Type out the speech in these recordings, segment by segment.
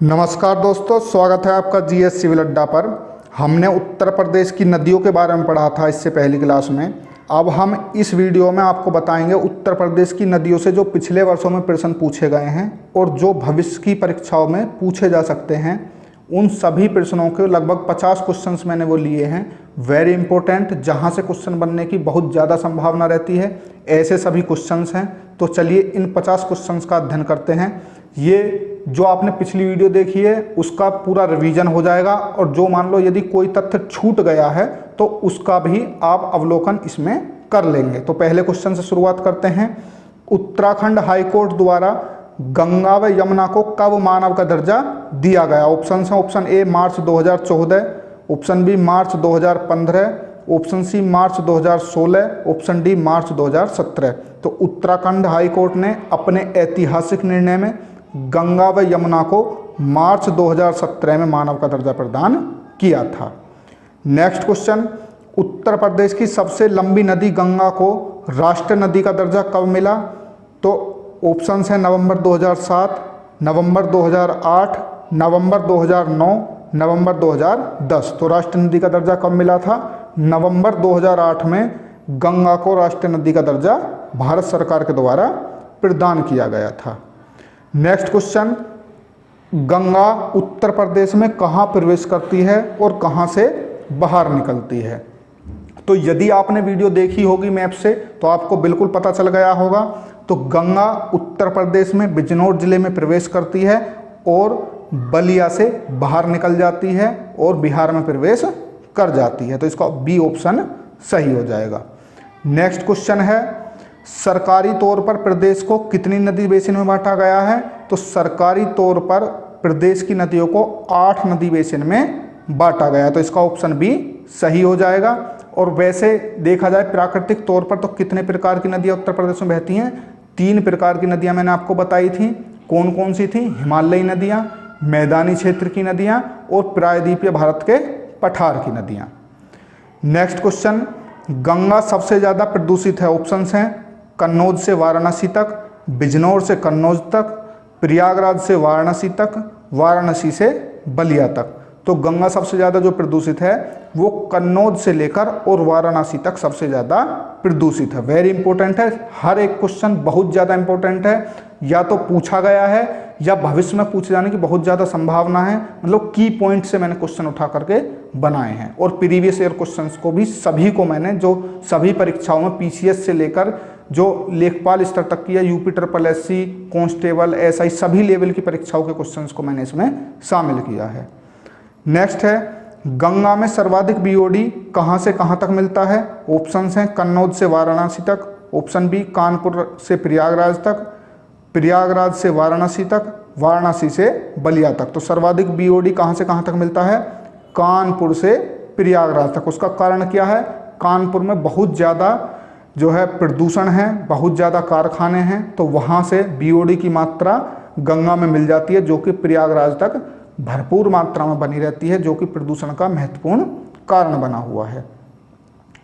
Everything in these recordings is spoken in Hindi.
नमस्कार दोस्तों, स्वागत है आपका जीएस सिविल अड्डा पर। हमने उत्तर प्रदेश की नदियों के बारे में पढ़ा था इससे पहली क्लास में। अब हम इस वीडियो में आपको बताएंगे उत्तर प्रदेश की नदियों से जो पिछले वर्षों में प्रश्न पूछे गए हैं और जो भविष्य की परीक्षाओं में पूछे जा सकते हैं। उन सभी प्रश्नों के लगभग 50 क्वेश्चंस मैंने वो लिए हैं, वेरी इंपॉर्टेंट, जहाँ से क्वेश्चन बनने की बहुत ज़्यादा संभावना रहती है। ऐसे सभी क्वेश्चंस हैं, तो चलिए इन 50 क्वेश्चंस का अध्ययन करते हैं। ये जो आपने पिछली वीडियो देखी है उसका पूरा रिवीजन हो जाएगा, और जो मान लो यदि कोई तथ्य छूट गया है तो उसका भी आप अवलोकन इसमें कर लेंगे। तो पहले क्वेश्चन से शुरुआत करते हैं। उत्तराखंड हाईकोर्ट द्वारा गंगा व यमुना को कब मानव का दर्जा दिया गया? ऑप्शन है, option A March 2014, option B March 2015, option C March 2016, option D March 2017। तो उत्तराखंड हाईकोर्ट ने अपने ऐतिहासिक निर्णय में गंगा व यमुना को मार्च 2017 में मानव का दर्जा प्रदान किया था। नेक्स्ट क्वेश्चन, उत्तर प्रदेश की सबसे लंबी नदी गंगा को राष्ट्रीय नदी का दर्जा कब मिला? तो ऑप्शंस हैं नवंबर 2007, नवंबर 2008, नवंबर 2009, नवंबर 2010। तो राष्ट्रीय नदी का दर्जा कब मिला था? नवंबर 2008 में गंगा को राष्ट्रीय नदी का दर्जा भारत सरकार के द्वारा प्रदान किया गया था। नेक्स्ट क्वेश्चन, गंगा उत्तर प्रदेश में कहाँ प्रवेश करती है और कहाँ से बाहर निकलती है? तो यदि आपने वीडियो देखी होगी मैप से तो आपको बिल्कुल पता चल गया होगा। तो गंगा उत्तर प्रदेश में बिजनौर जिले में प्रवेश करती है और बलिया से बाहर निकल जाती है और बिहार में प्रवेश कर जाती है। तो इसका बी ऑप्शन सही हो जाएगा। नेक्स्ट क्वेश्चन है, सरकारी तौर पर प्रदेश को कितनी नदी बेसिन में बांटा गया है? तो सरकारी तौर पर प्रदेश की नदियों को 8 नदी बेसिन में बांटा गया है। तो इसका ऑप्शन बी सही हो जाएगा। और वैसे देखा जाए प्राकृतिक तौर पर तो कितने प्रकार की नदियाँ उत्तर प्रदेश में बहती हैं? 3 प्रकार की नदियाँ मैंने आपको बताई थी। कौन कौन सी थी? हिमालयी नदियाँ, मैदानी क्षेत्र की नदियाँ और प्रायद्वीपीय भारत के पठार की नदियाँ। नेक्स्ट क्वेश्चन, गंगा सबसे ज़्यादा प्रदूषित है। ऑप्शंस हैं कन्नौज से वाराणसी तक, बिजनौर से कन्नौज तक, प्रयागराज से वाराणसी तक, वाराणसी से बलिया तक। तो गंगा सबसे ज़्यादा जो प्रदूषित है वो कन्नौज से लेकर और वाराणसी तक सबसे ज़्यादा प्रदूषित है। वेरी इंपॉर्टेंट है, हर एक क्वेश्चन बहुत ज़्यादा इंपॉर्टेंट है, या तो पूछा गया है या भविष्य में पूछे जाने की बहुत ज़्यादा संभावना है। मतलब की पॉइंट से मैंने क्वेश्चन उठा करके बनाए हैं, और प्रीवियस ईयर क्वेश्चंस को भी सभी को मैंने जो सभी परीक्षाओं में पीसीएस से लेकर जो लेखपाल स्तर तक की या यूपी SSSC, कांस्टेबल, एसआई सभी लेवल की परीक्षाओं के क्वेश्चंस को मैंने इसमें शामिल किया है। नेक्स्ट है, गंगा में सर्वाधिक बीओडी कहाँ से कहाँ तक मिलता है? ऑप्शंस हैं कन्नौज से वाराणसी तक, ऑप्शन बी कानपुर से प्रयागराज तक, प्रयागराज से वाराणसी तक, वाराणसी से बलिया तक। तो सर्वाधिक बीओडी कहाँ से कहाँ तक मिलता है? कानपुर से प्रयागराज तक। उसका कारण क्या है? कानपुर में बहुत ज़्यादा जो है प्रदूषण है, बहुत ज़्यादा कारखाने हैं, तो वहाँ से बीओडी की मात्रा गंगा में मिल जाती है, जो कि प्रयागराज तक भरपूर मात्रा में बनी रहती है, जो कि प्रदूषण का महत्वपूर्ण कारण बना हुआ है।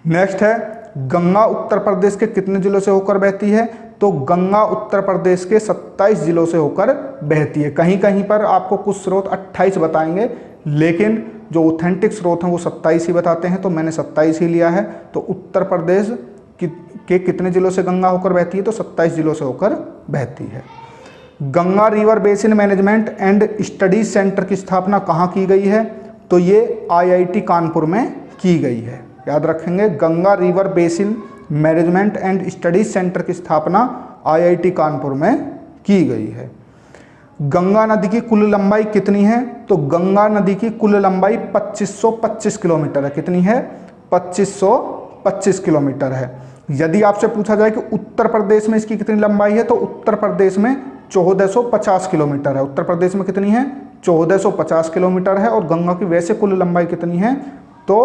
नेक्स्ट है, गंगा उत्तर प्रदेश के कितने जिलों से होकर बहती है? तो गंगा उत्तर प्रदेश के 27 जिलों से होकर बहती है। कहीं कहीं पर आपको कुछ स्रोत 28 बताएंगे, लेकिन जो ऑथेंटिक स्रोत हैं वो 27 ही बताते हैं, तो मैंने 27 ही लिया है। तो उत्तर प्रदेश के कितने जिलों से गंगा होकर बहती है? तो 27 जिलों से होकर बहती है। Ganga river basin management and studies centre की स्थापना कहाँ की गई है? तो ये आईआईटी कानपुर में की गई है। याद रखेंगे, Ganga river basin management and studies centre की स्थापना आईआईटी कानपुर में की गई है। गंगा नदी की कुल लंबाई कितनी है? तो गंगा नदी की कुल लंबाई 2525 किलोमीटर है। कितनी है? 2525 किलोमीटर है। यदि आपसे पूछा जाए कि उत्तर प्रदेश में इसकी कितनी लंबाई है, तो उत्तर प्रदेश में 1450 किलोमीटर है। उत्तर प्रदेश में कितनी है? 1450 किलोमीटर है। और गंगा की वैसे कुल लंबाई कितनी है? तो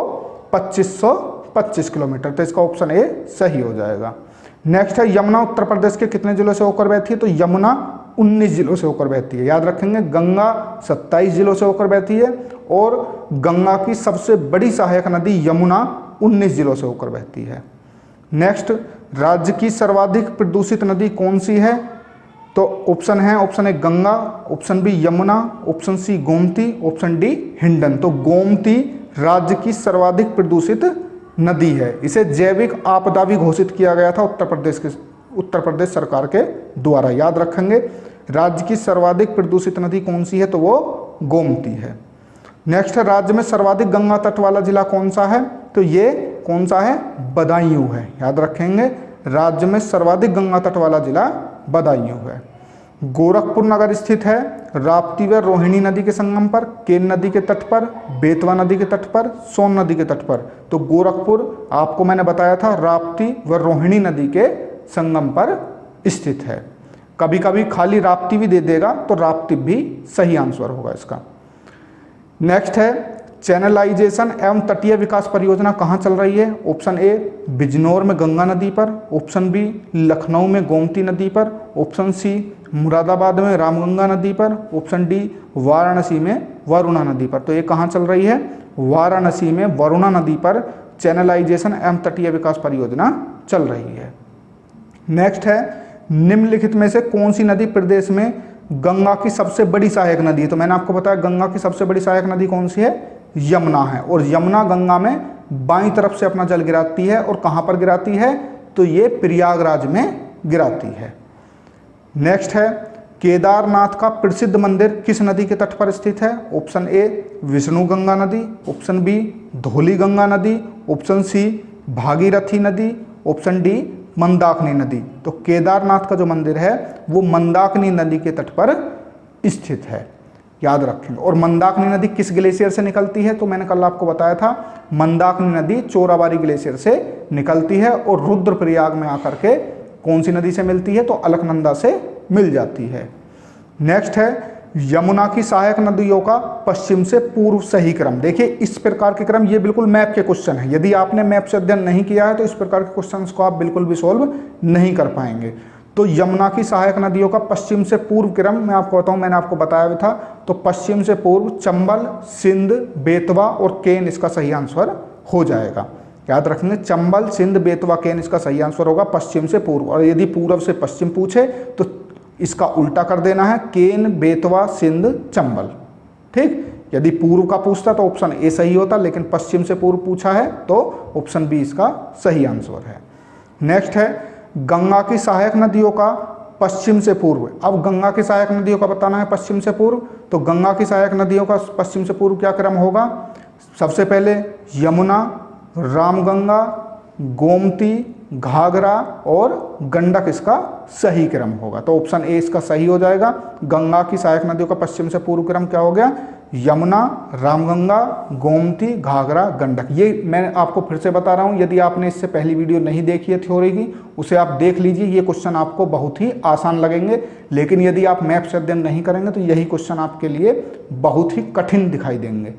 2525 किलोमीटर। तो इसका ऑप्शन ए सही हो जाएगा। नेक्स्ट है, यमुना उत्तर प्रदेश के कितने जिलों से होकर बहती है? तो यमुना 19 जिलों से होकर बहती है। याद रखेंगे, गंगा 27 जिलों से होकर बहती है और गंगा की सबसे बड़ी सहायक नदी यमुना 19 जिलों से होकर बहती है। नेक्स्ट, राज्य की सर्वाधिक प्रदूषित नदी कौन सी है? तो ऑप्शन है, option A Ganga, option B Yamuna, option C Gomti, option D Hindon. तो गोमती राज्य की सर्वाधिक प्रदूषित नदी है। इसे जैविक आपदा भी घोषित किया गया था उत्तर प्रदेश सरकार के द्वारा। याद रखेंगे, राज्य की सर्वाधिक प्रदूषित नदी कौन सी है, तो वो गोमती है। नेक्स्ट है, राज्य में सर्वाधिक गंगा तट वाला जिला कौन सा है, तो ये कौन सा है, बदायूं है। याद रखेंगे, राज्य में सर्वाधिक गंगा तट वाला जिला बदायूं है। गोरखपुर नगर स्थित है राप्ती व रोहिणी नदी के संगम पर, केन नदी के तट पर, बेतवा नदी के तट पर, सोन नदी के तट पर। तो गोरखपुर आपको मैंने बताया था राप्ती व रोहिणी नदी के संगम पर स्थित है। कभी कभी खाली राप्ती भी दे देगा, तो राप्ती भी सही आंसर होगा इसका। नेक्स्ट है, चैनलाइजेशन एवं तटीय विकास परियोजना कहाँ चल रही है। ऑप्शन ए बिजनौर में गंगा नदी पर, ऑप्शन बी लखनऊ में गोमती नदी पर, ऑप्शन सी मुरादाबाद में रामगंगा नदी पर, ऑप्शन डी वाराणसी में वरुणा नदी पर। तो ये कहाँ चल रही है, वाराणसी में वरुणा नदी पर चैनलाइजेशन एवं तटीय विकास परियोजना चल रही है। नेक्स्ट है, निम्नलिखित में से कौन सी नदी प्रदेश में गंगा की सबसे बड़ी सहायक नदी है। तो मैंने आपको बताया गंगा की सबसे बड़ी सहायक नदी कौन सी है, यमुना है। और यमुना गंगा में बाईं तरफ से अपना जल गिराती है, और कहाँ पर गिराती है, तो ये प्रयागराज में गिराती है। नेक्स्ट है, केदारनाथ का प्रसिद्ध मंदिर किस नदी के तट पर स्थित है। ऑप्शन ए विष्णु गंगा नदी, ऑप्शन बी धौली गंगा नदी, ऑप्शन सी भागीरथी नदी, ऑप्शन डी मंदाकिनी नदी। तो केदारनाथ का जो मंदिर है वो मंदाकिनी नदी के तट पर स्थित है। याद रखेंगे। और मंदाकिनी नदी किस ग्लेशियर से निकलती है, तो मैंने कल आपको बताया था मंदाकिनी नदी चोराबाड़ी ग्लेशियर से निकलती है, और रुद्रप्रयाग में आकर के कौन सी नदी से मिलती है, तो अलकनंदा से मिल जाती है। नेक्स्ट है, यमुना की सहायक नदियों का पश्चिम से पूर्व सही क्रम। देखिए इस प्रकार के क्रम, ये बिल्कुल मैप के क्वेश्चन है। यदि आपने मैप से अध्ययन नहीं किया है तो इस प्रकार के क्वेश्चंस को आप बिल्कुल भी सोल्व नहीं कर पाएंगे। तो यमुना की सहायक नदियों का पश्चिम से पूर्व क्रम मैं आपको बताऊं, मैंने आपको बताया भी था। तो पश्चिम से पूर्व चंबल, सिंध, बेतवा और केन इसका सही आंसर हो जाएगा। याद रखेंगे, चंबल, सिंध, बेतवा, केन इसका सही आंसर होगा पश्चिम से पूर्व। और यदि पूर्व से पश्चिम पूछे तो इसका उल्टा कर देना है, केन, बेतवा, सिंध, चंबल। ठीक, यदि पूर्व का पूछता तो ऑप्शन ए सही होता, लेकिन पश्चिम से पूर्व पूछा है तो ऑप्शन बी इसका सही आंसर है। नेक्स्ट है, गंगा की सहायक नदियों का पश्चिम से पूर्व। अब गंगा की सहायक नदियों का बताना है पश्चिम से पूर्व। तो गंगा की सहायक नदियों का पश्चिम से पूर्व क्या क्रम होगा। सबसे पहले यमुना, रामगंगा, गोमती, घाघरा और गंडक इसका सही क्रम होगा। तो ऑप्शन ए इसका सही हो जाएगा। गंगा की सहायक नदियों का पश्चिम से पूर्व क्रम क्या हो गया, यमुना, रामगंगा, गोमती, घाघरा, गंडक। ये मैं आपको फिर से बता रहा हूँ, यदि आपने इससे पहली वीडियो नहीं देखी है थ्योरी की, उसे आप देख लीजिए। ये क्वेश्चन आपको बहुत ही आसान लगेंगे, लेकिन यदि आप मैप से अध्ययन नहीं करेंगे तो यही क्वेश्चन आपके लिए बहुत ही कठिन दिखाई देंगे।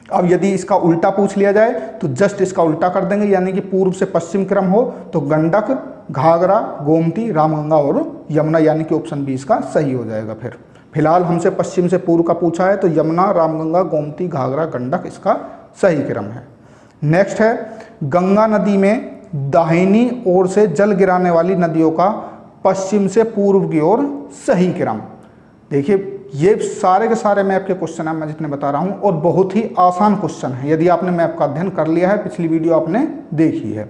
अब यदि इसका उल्टा पूछ लिया जाए तो जस्ट इसका उल्टा कर देंगे, यानी कि पूर्व से पश्चिम क्रम हो तो गंडक, घाघरा, गोमती, रामगंगा और यमुना, यानी कि ऑप्शन बी इसका सही हो जाएगा। फिर फिलहाल हमसे पश्चिम से पूर्व का पूछा है, तो यमुना, रामगंगा, गोमती, घाघरा, गंडक इसका सही क्रम है। नेक्स्ट है, गंगा नदी में दाहिनी ओर से जल गिराने वाली नदियों का पश्चिम से पूर्व की ओर सही क्रम। देखिए ये सारे के सारे मैप के क्वेश्चन है मैं जितने बता रहा हूँ, और बहुत ही आसान क्वेश्चन है। यदि आपने मैप का अध्ययन कर लिया है, पिछली वीडियो आपने देखी है,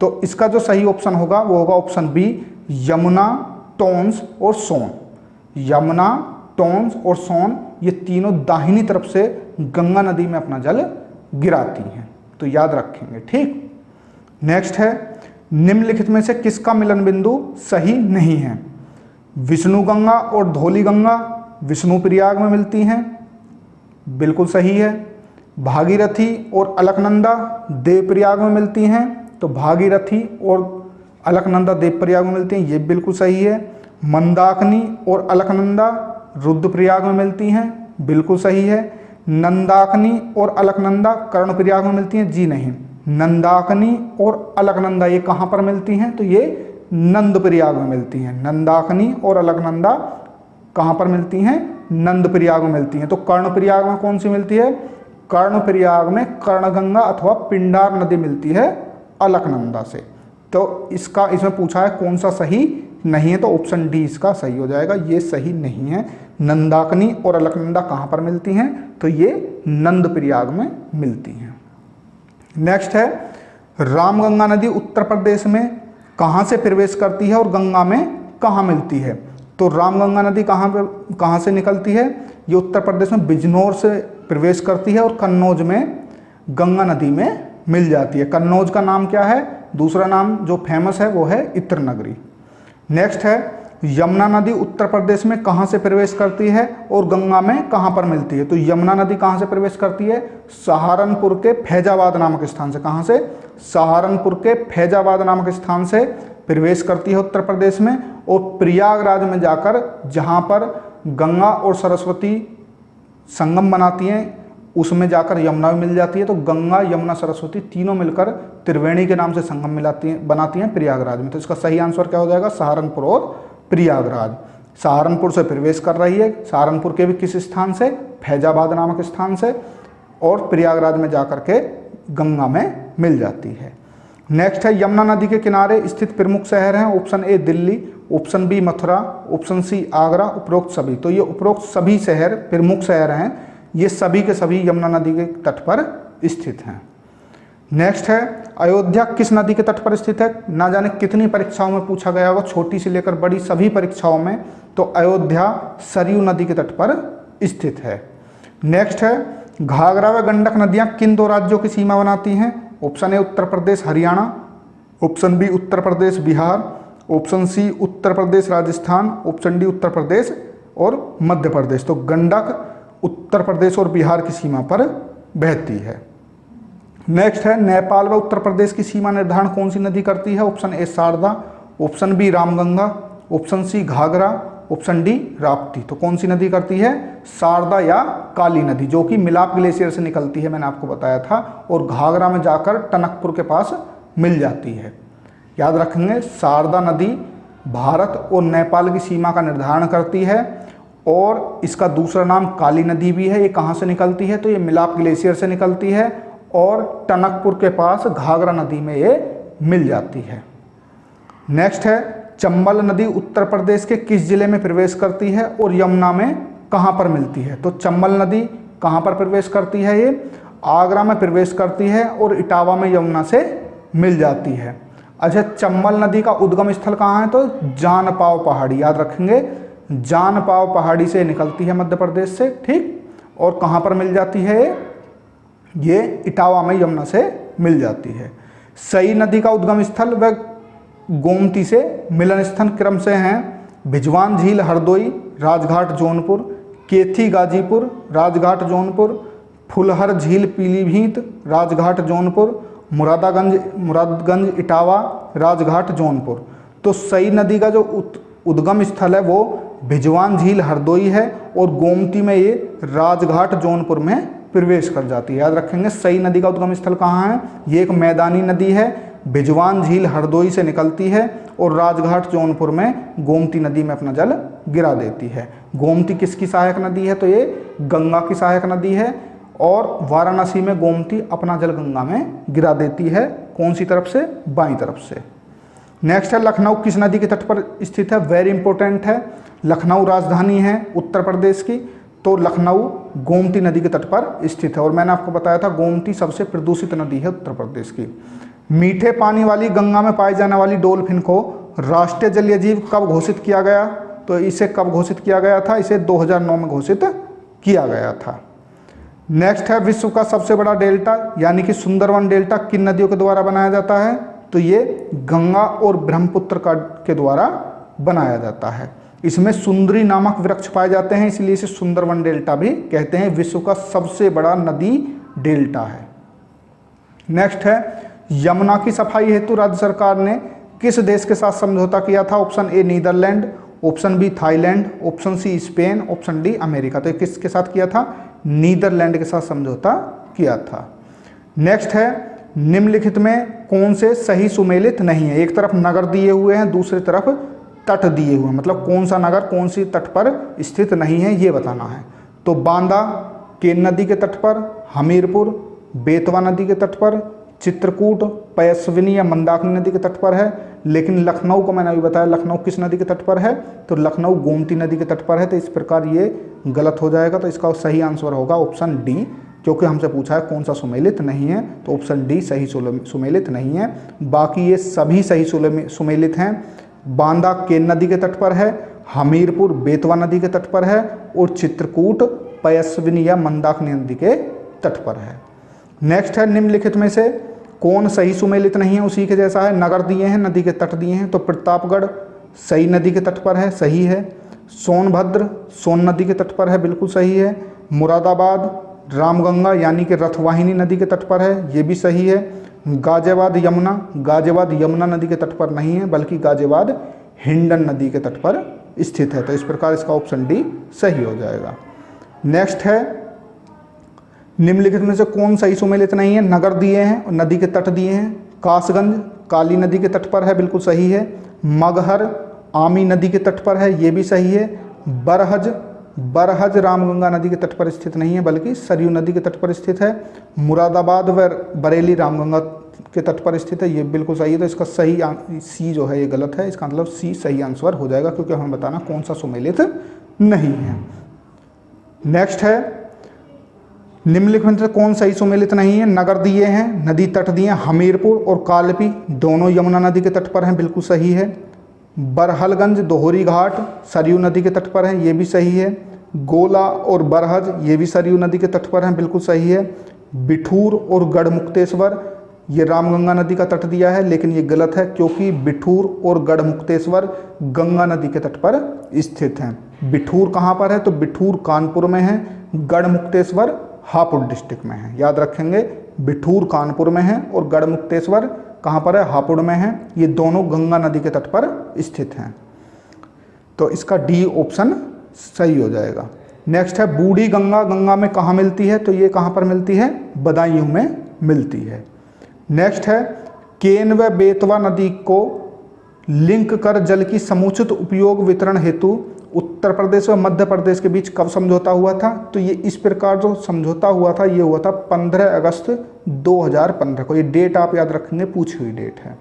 तो इसका जो सही ऑप्शन होगा वो होगा ऑप्शन बी, यमुना, टोंस और सोन। यमुना, टोंस और सोन ये तीनों दाहिनी तरफ से गंगा नदी में अपना जल गिराती हैं, तो याद रखेंगे। ठीक, नेक्स्ट है, निम्नलिखित में से किसका मिलन बिंदु सही नहीं है। विष्णु गंगा और धौली गंगा विष्णु प्रयाग में मिलती हैं, बिल्कुल सही है। भागीरथी और अलकनंदा देवप्रयाग में मिलती हैं, तो भागीरथी और अलकनंदा देवप्रयाग में मिलती हैं, ये बिल्कुल सही है। मंदाकिनी और अलकनंदा रुद्रप्रयाग में मिलती हैं, बिल्कुल सही है। नंदाकिनी और अलकनंदा कर्णप्रयाग में मिलती हैं, जी नहीं। नंदाकिनी और अलकनंदा ये कहाँ पर मिलती हैं, तो ये नंदप्रयाग में मिलती हैं। नंदाकिनी और अलकनंदा कहाँ पर मिलती हैं, नंदप्रयाग में मिलती हैं। तो कर्णप्रयाग में कौन सी मिलती है, कर्णप्रयाग में कर्णगंगा अथवा पिंडार नदी मिलती है अलकनंदा से। तो इसका इसमें पूछा है कौन सा सही नहीं है तो ऑप्शन डी इसका सही हो जाएगा, ये सही नहीं है। नंदाकिनी और अलकनंदा कहाँ पर मिलती हैं, तो ये नंद प्रयाग में मिलती हैं। नेक्स्ट है रामगंगा नदी उत्तर प्रदेश में कहाँ से प्रवेश करती है और गंगा में कहाँ मिलती है। तो रामगंगा नदी कहाँ से निकलती है, ये उत्तर प्रदेश में बिजनौर से प्रवेश करती है और कन्नौज में गंगा नदी में मिल जाती है। कन्नौज का नाम क्या है, दूसरा नाम जो फेमस है वो है इत्र नगरी। नेक्स्ट है यमुना नदी उत्तर प्रदेश में कहाँ से प्रवेश करती है और गंगा में कहाँ पर मिलती है। तो यमुना नदी कहाँ से प्रवेश करती है, सहारनपुर के फैजाबाद नामक स्थान से। कहाँ से, सहारनपुर के फैजाबाद नामक स्थान से प्रवेश करती है उत्तर प्रदेश में, और प्रयागराज में जाकर जहाँ पर गंगा और सरस्वती संगम बनाती हैं उसमें जाकर यमुना भी मिल जाती है। तो गंगा यमुना सरस्वती तीनों मिलकर त्रिवेणी के नाम से संगम बनाती हैं प्रयागराज में। तो इसका सही आंसर क्या हो जाएगा, सहारनपुर और प्रयागराज। सहारनपुर से प्रवेश कर रही है, सहारनपुर के भी किस स्थान से, फैजाबाद नामक स्थान से, और प्रयागराज में जाकर के गंगा में मिल जाती है। नेक्स्ट है यमुना नदी के किनारे स्थित प्रमुख शहर हैं। Option A Delhi, option B Mathura, option C Agra, उपरोक्त सभी। तो ये उपरोक्त सभी शहर प्रमुख शहर हैं, ये सभी के सभी यमुना नदी के तट पर स्थित हैं। नेक्स्ट है अयोध्या किस नदी के तट पर स्थित है। ना जाने कितनी परीक्षाओं में पूछा गया होगा, छोटी से लेकर बड़ी सभी परीक्षाओं में। तो अयोध्या सरयू नदी के तट पर स्थित है। नेक्स्ट है घाघरा व गंडक नदियां किन दो राज्यों की सीमा बनाती हैं। Option A Uttar Pradesh Haryana, option B Uttar Pradesh Bihar, option C Uttar Pradesh Rajasthan, option D Uttar Pradesh और मध्य प्रदेश। तो गंडक उत्तर प्रदेश और बिहार की सीमा पर बहती है। नेक्स्ट है नेपाल व उत्तर प्रदेश की सीमा निर्धारण कौन सी नदी करती है। Option A Sarda, option B Ramganga, option C Ghaghara, option D Rapti. तो कौन सी नदी करती है, शारदा या काली नदी, जो कि मिलाप ग्लेशियर से निकलती है, मैंने आपको बताया था, और घाघरा में जाकर टनकपुर के पास मिल जाती है। याद रखेंगे शारदा नदी भारत और नेपाल की सीमा का निर्धारण करती है, और इसका दूसरा नाम काली नदी भी है। ये कहाँ से निकलती है, तो ये मिलाप ग्लेशियर से निकलती है और टनकपुर के पास घाघरा नदी में ये मिल जाती है। नेक्स्ट है चंबल नदी उत्तर प्रदेश के किस जिले में प्रवेश करती है और यमुना में कहाँ पर मिलती है। तो चंबल नदी कहाँ पर प्रवेश करती है, ये आगरा में प्रवेश करती है और इटावा में यमुना से मिल जाती है। अच्छा, चंबल नदी का उद्गम स्थल कहाँ है, तो जानपाव पहाड़ी। याद रखेंगे जानपाव पहाड़ी से निकलती है मध्य प्रदेश से, ठीक, और कहाँ पर मिल जाती है, ये इटावा में यमुना से मिल जाती है। सई नदी का उद्गम स्थल व गोमती से मिलन स्थल क्रम से हैं भिजवान झील हरदोई, राजघाट जौनपुर, केथी गाजीपुर, राजघाट जौनपुर, फुलहर झील पीलीभीत, राजघाट जौनपुर, मुरादगंज इटावा, राजघाट जौनपुर। तो सई नदी का जो उद्गम स्थल है वो भिजवान झील हरदोई है और गोमती में ये राजघाट जौनपुर में प्रवेश कर जाती है। याद रखेंगे सई नदी का उद्गम स्थल कहाँ है, ये एक मैदानी नदी है, भिजवान झील हरदोई से निकलती है और राजघाट जौनपुर में गोमती नदी में अपना जल गिरा देती है। गोमती किसकी सहायक नदी है, तो ये गंगा की सहायक नदी है, और वाराणसी में गोमती अपना जल गंगा में गिरा देती है। कौन सी तरफ से, बाईं तरफ से। नेक्स्ट है लखनऊ किस नदी के तट पर स्थित है, वेरी इंपॉर्टेंट है। लखनऊ राजधानी है उत्तर प्रदेश की, तो लखनऊ गोमती नदी के तट पर स्थित है, और मैंने आपको बताया था गोमती सबसे प्रदूषित नदी है उत्तर प्रदेश की। मीठे पानी वाली गंगा में पाई जाने वाली डॉल्फिन को राष्ट्रीय जलीय जीव कब घोषित किया गया, तो इसे कब घोषित किया गया था, इसे 2009 में घोषित किया गया था। नेक्स्ट है विश्व का सबसे बड़ा डेल्टा यानी कि सुंदरवन डेल्टा किन नदियों के द्वारा बनाया जाता है, तो ये गंगा और ब्रह्मपुत्र के द्वारा बनाया जाता है। इसमें सुंदरी नामक वृक्ष पाए जाते हैं, इसलिए इसे सुंदरवन डेल्टा भी कहते हैं। विश्व का सबसे बड़ा नदी डेल्टा है। नेक्स्ट है यमुना की सफाई हेतु राज्य सरकार ने किस देश के साथ समझौता किया था। Option A Netherlands, option B Thailand, option C Spain, option D America. तो किसके साथ किया था, नीदरलैंड के साथ समझौता किया था। नेक्स्ट है निम्नलिखित में कौन से सही सुमेलित नहीं है। एक तरफ नगर दिए हुए हैं, दूसरी तरफ तट दिए हुए हैं, मतलब कौन सा नगर कौन सी तट पर स्थित नहीं है ये बताना है। तो बांदा केन नदी के तट पर, हमीरपुर बेतवा नदी के तट पर, चित्रकूट पयस्विनी या मंदाकिनी नदी के तट पर है। लेकिन लखनऊ को मैंने अभी बताया, लखनऊ किस नदी के तट पर है, तो लखनऊ गोमती नदी के तट पर है। तो इस प्रकार ये गलत हो जाएगा। तो इसका सही आंसर होगा ऑप्शन डी, क्योंकि हमसे पूछा है कौन सा सुमेलित नहीं है, तो ऑप्शन डी सही सुमेलित नहीं है। बाकी ये सभी सही सुमेलित हैं। बांदा केन नदी के तट पर है, हमीरपुर बेतवा नदी के तट पर है और चित्रकूट पयस्विनी या मंदाकिनी नदी के तट पर है। नेक्स्ट है निम्नलिखित में से कौन सही सुमेलित नहीं है, उसी के जैसा है। नगर दिए हैं, नदी के तट दिए हैं, तो प्रतापगढ़ सही नदी के तट पर है, सही है। सोनभद्र सोन नदी के तट पर है, बिल्कुल सही है। मुरादाबाद रामगंगा यानी कि रथवाहिनी नदी के तट पर है, ये भी सही है। गाजियाबाद यमुना नदी के तट पर नहीं है, बल्कि गाजियाबाद हिंडन नदी के तट पर स्थित है। तो इस प्रकार इसका ऑप्शन डी सही हो जाएगा। नेक्स्ट है निम्नलिखित में से कौन सही सुमेलित नहीं है। नगर दिए हैं और नदी के तट दिए हैं। कासगंज काली नदी के तट पर है, बिल्कुल सही है। मगहर आमी नदी के तट पर है, ये भी सही है। बरहज रामगंगा नदी के तट पर स्थित नहीं है, बल्कि सरयू नदी के तट पर स्थित है। मुरादाबाद व बरेली रामगंगा के तट पर स्थित है, ये बिल्कुल सही है। तो इसका सही सी जो है ये गलत है, इसका मतलब सी सही आंसर हो जाएगा, क्योंकि हमें बताना कौन सा सुमेलित नहीं है। नेक्स्ट है निम्नलिखित में से कौन सही सुमेलित नहीं है। नगर दिए हैं, नदी तट दिए हैं। हमीरपुर और कालपी दोनों यमुना नदी के तट पर हैं, बिल्कुल सही है। बरहलगंज दोहरी घाट सरयू नदी के तट पर है, ये भी सही है। गोला और बरहज ये भी सरयू नदी के तट पर हैं, बिल्कुल सही है। बिठूर और गढ़मुक्तेश्वर ये रामगंगा नदी का तट दिया है, लेकिन ये गलत है, क्योंकि बिठूर और गढ़मुक्तेश्वर गंगा नदी के तट पर स्थित हैं। बिठूर कहाँ पर है, तो बिठूर कानपुर में है, गढ़मुक्तेश्वर हापुड़ डिस्ट्रिक्ट में है। याद रखेंगे, बिठूर कानपुर में है और गढ़मुक्तेश्वर कहाँ पर है, हापुड़ में है। ये दोनों गंगा नदी के तट पर स्थित हैं। तो इसका डी ऑप्शन सही हो जाएगा। नेक्स्ट है बूढ़ी गंगा, गंगा में कहाँ मिलती है, तो ये कहाँ पर मिलती है, बदायूं में मिलती है। नेक्स्ट है केन व बेतवा नदी को लिंक कर जल की समुचित उपयोग वितरण हेतु उत्तर प्रदेश व मध्य प्रदेश के बीच कब समझौता हुआ था, तो ये इस प्रकार जो समझौता हुआ था ये हुआ था 15 अगस्त 2015 को। ये डेट आप याद रखेंगे, पूछी हुई डेट है।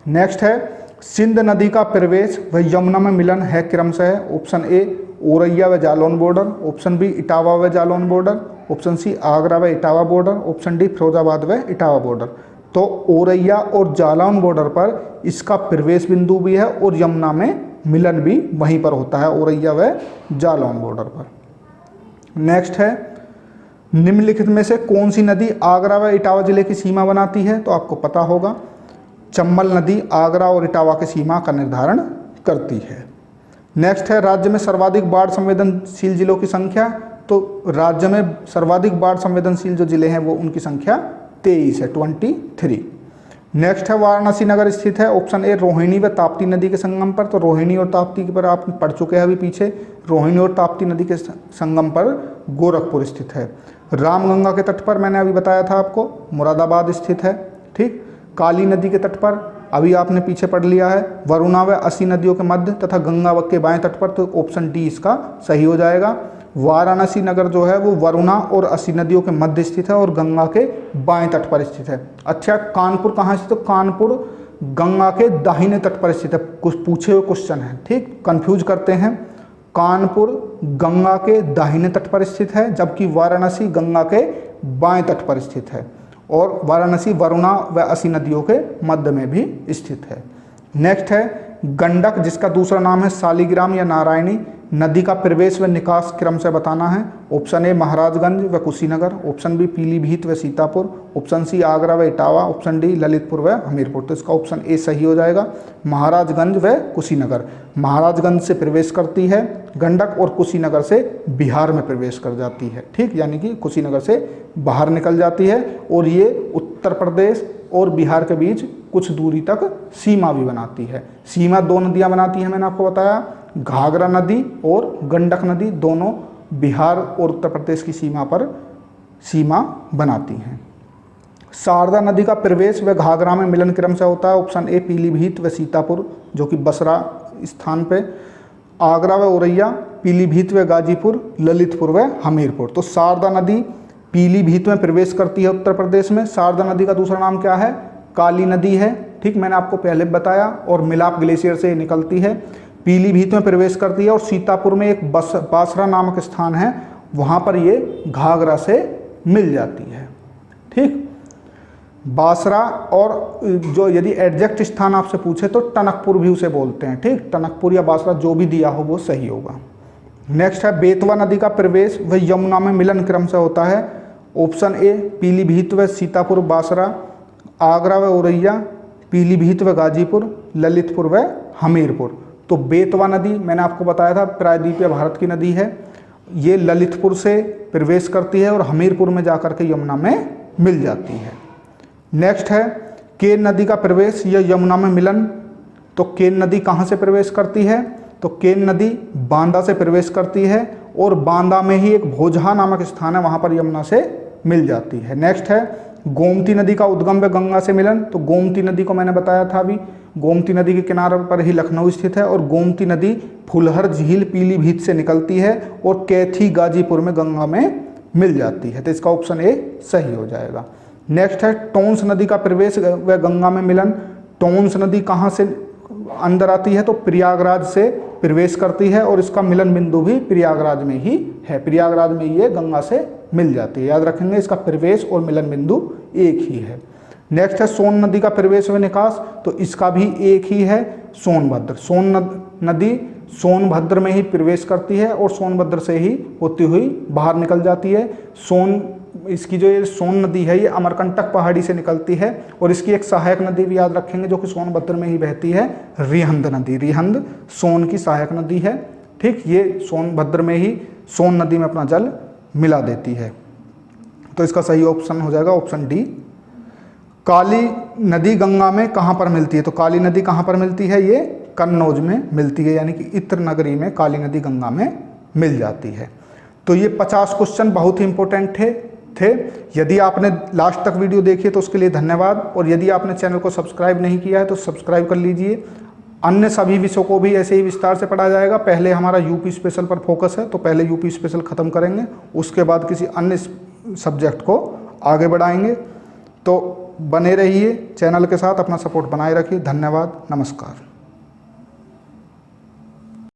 नेक्स्ट है सिंध नदी का प्रवेश व यमुना में मिलन है क्रमशः। ऑप्शन ए औरैया व Jalaun border, option B Etawah व Jalaun border, option C Agra व Etawah border, option D Firozabad व इटावा बॉर्डर। तो औरैया और जालौन बॉर्डर पर इसका प्रवेश बिंदु भी है और यमुना में मिलन भी वहीं पर होता है, औरैया व जालौन बॉर्डर पर। नेक्स्ट है निम्नलिखित में से कौन सी नदी आगरा व इटावा जिले की सीमा बनाती है, तो आपको पता होगा चंबल नदी आगरा और इटावा की सीमा का निर्धारण करती है। नेक्स्ट है राज्य में सर्वाधिक बाढ़ संवेदनशील जिलों की संख्या, तो राज्य में सर्वाधिक बाढ़ संवेदनशील जो जिले हैं वो उनकी संख्या 23 है, 23। नेक्स्ट है वाराणसी नगर स्थित है। ऑप्शन ए रोहिणी व ताप्ती नदी के संगम पर, तो रोहिणी और ताप्ती पर आप पढ़ चुके हैं अभी पीछे। रोहिणी और ताप्ती नदी के संगम पर गोरखपुर स्थित है। रामगंगा के तट पर मैंने अभी बताया था आपको, मुरादाबाद स्थित है। ठीक, काली नदी के तट पर अभी आपने पीछे पढ़ लिया है, वरुणा व असी नदियों के मध्य तथा गंगा के बाएं तट पर, तो ऑप्शन डी इसका सही हो जाएगा। वाराणसी नगर जो है वो वरुणा और असी नदियों के मध्य स्थित है और गंगा के बाएं तट पर स्थित है। अच्छा, कानपुर कहाँ स्थित है, तो कानपुर गंगा के दाहिने तट पर स्थित है। कुछ पूछे हुए क्वेश्चन है, ठीक, कंफ्यूज करते हैं। कानपुर गंगा के दाहिने तट पर स्थित है, जबकि वाराणसी गंगा के बाएं तट पर स्थित है और वाराणसी वरुणा व असी नदियों के मध्य में भी स्थित है। नेक्स्ट है गंडक, जिसका दूसरा नाम है शालिग्राम या नारायणी नदी का प्रवेश व निकास क्रम से बताना है। ऑप्शन ए महाराजगंज व कुशीनगर, ऑप्शन बी पीलीभीत व सीतापुर, ऑप्शन सी आगरा व इटावा, ऑप्शन डी ललितपुर व हमीरपुर। तो इसका ऑप्शन ए सही हो जाएगा, महाराजगंज व कुशीनगर। महाराजगंज से प्रवेश करती है गंडक और कुशीनगर से बिहार में प्रवेश कर जाती है। ठीक, यानी कि कुशीनगर से बाहर निकल जाती है और ये उत्तर प्रदेश और बिहार के बीच कुछ दूरी तक सीमा भी बनाती है। सीमा दो नदियाँ बनाती हैं, मैंने आपको बताया, घाघरा नदी और गंडक नदी दोनों बिहार और उत्तर प्रदेश की सीमा पर सीमा बनाती हैं। शारदा नदी का प्रवेश व घाघरा में मिलन क्रम से होता है। ऑप्शन ए पीलीभीत व सीतापुर, जो कि बसरा स्थान पे, आगरा व औरैया, पीलीभीत व गाजीपुर, ललितपुर व हमीरपुर। तो शारदा नदी पीलीभीत में प्रवेश करती है उत्तर प्रदेश में। शारदा नदी का दूसरा नाम क्या है? काली नदी है। ठीक, मैंने आपको पहले बताया। और मिलाप ग्लेशियर से निकलती है, पीलीभीत में प्रवेश करती है और सीतापुर में एक बासरा नामक स्थान है, वहाँ पर ये घाघरा से मिल जाती है। ठीक, बासरा, और जो यदि एग्जैक्ट स्थान आपसे पूछे तो टनकपुर भी उसे बोलते हैं। ठीक, टनकपुर या बासरा जो भी दिया हो वो सही होगा। नेक्स्ट है बेतवा नदी का प्रवेश व यमुना में मिलन क्रम से होता है। ऑप्शन ए पीलीभीत व सीतापुर बासरा, आगरा व औरैया, पीलीभीत व गाजीपुर, ललितपुर व हमीरपुर। तो बेतवा नदी मैंने आपको बताया था प्रायद्वीपीय भारत की नदी है। ये ललितपुर से प्रवेश करती है और हमीरपुर में जाकर के यमुना में मिल जाती है। नेक्स्ट है केन नदी का प्रवेश या यमुना में मिलन। तो केन नदी कहाँ से प्रवेश करती है? तो केन नदी बांदा से प्रवेश करती है और बांदा में ही एक भोजहा नामक स्थान है, वहाँ पर यमुना से मिल जाती है। नेक्स्ट है गोमती नदी का उद्गम व गंगा से मिलन। तो गोमती नदी को मैंने बताया था अभी, गोमती नदी के किनारे पर ही लखनऊ स्थित है और गोमती नदी फुलहर झील पीलीभीत से निकलती है और कैथी गाजीपुर में गंगा में मिल जाती है। तो इसका ऑप्शन ए सही हो जाएगा। नेक्स्ट है टोंस नदी का प्रवेश व गंगा में मिलन। टोंस नदी कहाँ से अंदर आती है? तो प्रयागराज से प्रवेश करती है और इसका मिलन बिंदु भी प्रयागराज में ही है। प्रयागराज में ये गंगा से मिल जाती है। याद रखेंगे, इसका प्रवेश और मिलन बिंदु एक ही है। नेक्स्ट है सोन नदी का प्रवेश व निकास। तो इसका भी एक ही है, सोनभद्र। नदी सोनभद्र में ही प्रवेश करती है और सोनभद्र से ही होती हुई बाहर निकल जाती है। इसकी जो ये सोन नदी है ये अमरकंटक पहाड़ी से निकलती है और इसकी एक सहायक नदी भी याद रखेंगे जो कि सोनभद्र में ही बहती है, रिहंद नदी। रिहंद सोन की सहायक नदी है। ठीक, ये सोनभद्र में ही सोन नदी में अपना जल मिला देती है। तो इसका सही ऑप्शन हो जाएगा ऑप्शन डी। काली नदी गंगा में कहाँ पर मिलती है? तो काली नदी कहाँ पर मिलती है? ये कन्नौज में मिलती है, यानी कि इत्र नगरी में काली नदी गंगा में मिल जाती है। तो ये 50 क्वेश्चन बहुत ही इंपॉर्टेंट थे। यदि आपने लास्ट तक वीडियो देखी है तो उसके लिए धन्यवाद, और यदि आपने चैनल को सब्सक्राइब नहीं किया है तो सब्सक्राइब कर लीजिए। अन्य सभी विषयों को भी ऐसे ही विस्तार से पढ़ा जाएगा। पहले हमारा यूपी स्पेशल पर फोकस है, तो पहले यूपी स्पेशल ख़त्म करेंगे, उसके बाद किसी अन्य सब्जेक्ट को आगे बढ़ाएंगे। तो बने रहिए चैनल के साथ, अपना सपोर्ट बनाए रखिए। धन्यवाद, नमस्कार।